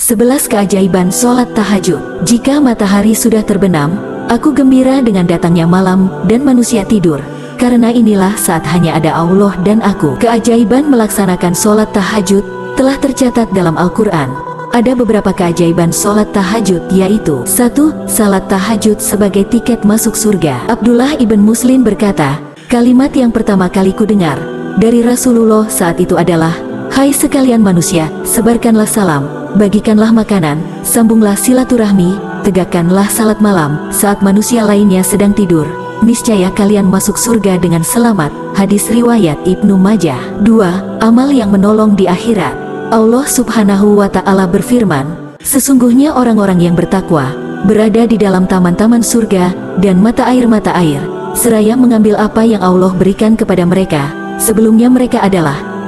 11 keajaiban sholat tahajud. Jika matahari sudah terbenam, aku gembira dengan datangnya malam dan manusia tidur. Karena inilah saat hanya ada Allah dan aku. Keajaiban melaksanakan sholat tahajud telah tercatat dalam Al-Quran. Ada beberapa keajaiban sholat tahajud, yaitu 1. Salat tahajud sebagai tiket masuk surga. Abdullah ibn Muslim berkata, kalimat yang pertama kali ku dengar dari Rasulullah saat itu adalah, hai sekalian manusia, sebarkanlah salam, bagikanlah makanan, sambunglah silaturahmi, tegakkanlah salat malam saat manusia lainnya sedang tidur. Niscaya kalian masuk surga dengan selamat. Hadis riwayat Ibnu Majah. 2. Amal yang menolong di akhirat. Allah subhanahu wa ta'ala berfirman, sesungguhnya orang-orang yang bertakwa berada di dalam taman-taman surga dan mata air, seraya mengambil apa yang Allah berikan kepada mereka. Sebelumnya mereka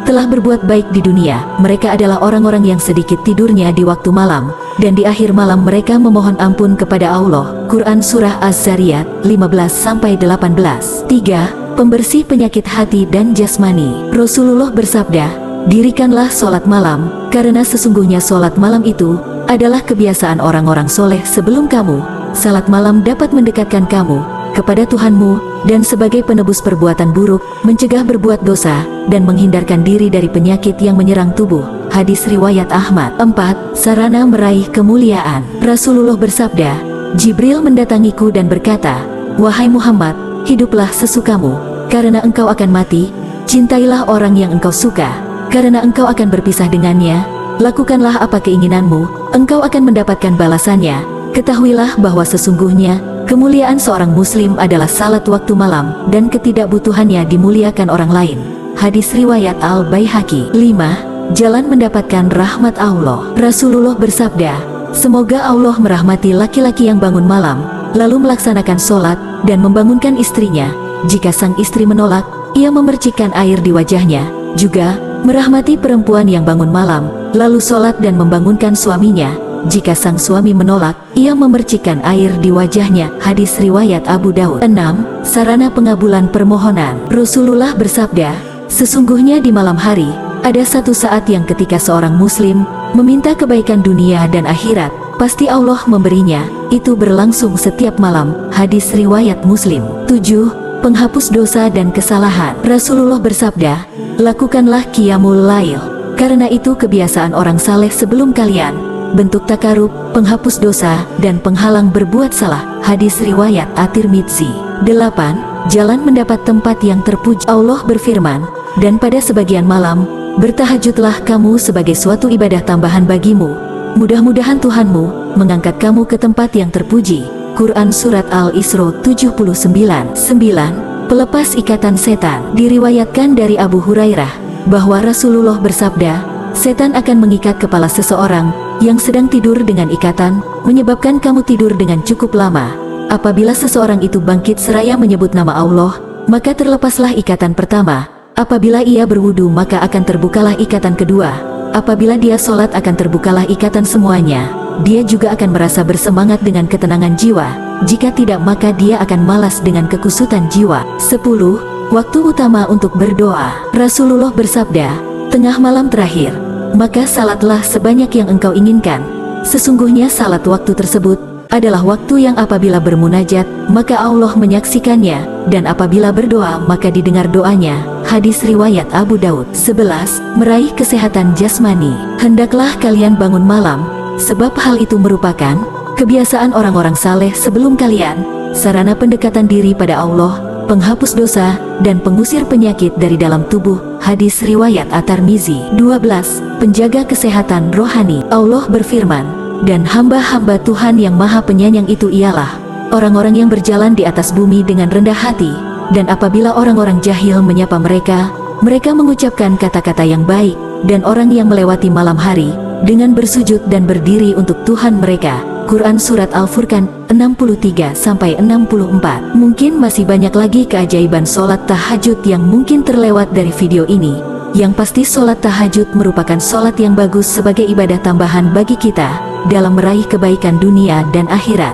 telah berbuat baik di dunia. Mereka adalah orang-orang yang sedikit tidurnya di waktu malam, dan di akhir malam mereka memohon ampun kepada Allah. Quran Surah Az-Zariyat 15-18. 3. Pembersih penyakit hati dan jasmani. Rasulullah bersabda, dirikanlah sholat malam, karena sesungguhnya sholat malam itu adalah kebiasaan orang-orang soleh sebelum kamu. Salat malam dapat mendekatkan kamu kepada Tuhanmu, dan sebagai penebus perbuatan buruk, mencegah berbuat dosa, dan menghindarkan diri dari penyakit yang menyerang tubuh. Hadis riwayat Ahmad. 4. Sarana meraih kemuliaan. Rasulullah bersabda, Jibril mendatangiku dan berkata, wahai Muhammad, hiduplah sesukamu, karena engkau akan mati. Cintailah orang yang engkau suka, karena engkau akan berpisah dengannya. Lakukanlah apa keinginanmu, engkau akan mendapatkan balasannya. Ketahuilah bahwa sesungguhnya kemuliaan seorang muslim adalah salat waktu malam, dan ketidakbutuhannya dimuliakan orang lain. Hadis riwayat Al-Baihaqi. 5. Jalan mendapatkan rahmat Allah. Rasulullah bersabda, semoga Allah merahmati laki-laki yang bangun malam, lalu melaksanakan sholat, dan membangunkan istrinya. Jika sang istri menolak, ia memercikkan air di wajahnya. Juga merahmati perempuan yang bangun malam, lalu sholat dan membangunkan suaminya. Jika sang suami menolak, ia memercikkan air di wajahnya. Hadis riwayat Abu Daud. 6. Sarana pengabulan permohonan. Rasulullah bersabda, sesungguhnya di malam hari ada satu saat yang ketika seorang muslim meminta kebaikan dunia dan akhirat, pasti Allah memberinya. Itu berlangsung setiap malam. Hadis riwayat Muslim. 7. Penghapus dosa dan kesalahan. Rasulullah bersabda, lakukanlah qiyamul lail, karena itu kebiasaan orang saleh sebelum kalian. Bentuk takarub, penghapus dosa, dan penghalang berbuat salah. Hadis riwayat At-Tirmidzi. 8. Jalan mendapat tempat yang terpuji. Allah berfirman, dan pada sebagian malam, bertahajudlah kamu sebagai suatu ibadah tambahan bagimu. Mudah-mudahan Tuhanmu mengangkat kamu ke tempat yang terpuji. Quran Surat Al-Isra 79. 9. Pelepas ikatan setan. Diriwayatkan dari Abu Hurairah, bahwa Rasulullah bersabda, setan akan mengikat kepala seseorang yang sedang tidur dengan ikatan, menyebabkan kamu tidur dengan cukup lama. Apabila seseorang itu bangkit seraya menyebut nama Allah, maka terlepaslah ikatan pertama. Apabila ia berwudu, maka akan terbukalah ikatan kedua. Apabila dia sholat, akan terbukalah ikatan semuanya. Dia juga akan merasa bersemangat dengan ketenangan jiwa. Jika tidak, maka dia akan malas dengan kekusutan jiwa. 10. Waktu utama untuk berdoa. Rasulullah bersabda, tengah malam terakhir, maka salatlah sebanyak yang engkau inginkan. Sesungguhnya salat waktu tersebut adalah waktu yang apabila bermunajat, maka Allah menyaksikannya, dan apabila berdoa, maka didengar doanya. Hadis riwayat Abu Daud. 11. Meraih kesehatan jasmani. Hendaklah kalian bangun malam, sebab hal itu merupakan kebiasaan orang-orang saleh sebelum kalian, sarana pendekatan diri pada Allah, penghapus dosa, dan pengusir penyakit dari dalam tubuh. Hadis riwayat At-Tirmidzi. 12. Penjaga kesehatan rohani. Allah berfirman, dan hamba-hamba Tuhan yang maha penyayang itu ialah orang-orang yang berjalan di atas bumi dengan rendah hati, dan apabila orang-orang jahil menyapa mereka, mereka mengucapkan kata-kata yang baik, dan orang yang melewati malam hari dengan bersujud dan berdiri untuk Tuhan mereka. Quran Surat Al-Furqan 63-64. Mungkin masih banyak lagi keajaiban sholat tahajud yang mungkin terlewat dari video ini. Yang pasti sholat tahajud merupakan sholat yang bagus sebagai ibadah tambahan bagi kita dalam meraih kebaikan dunia dan akhirat.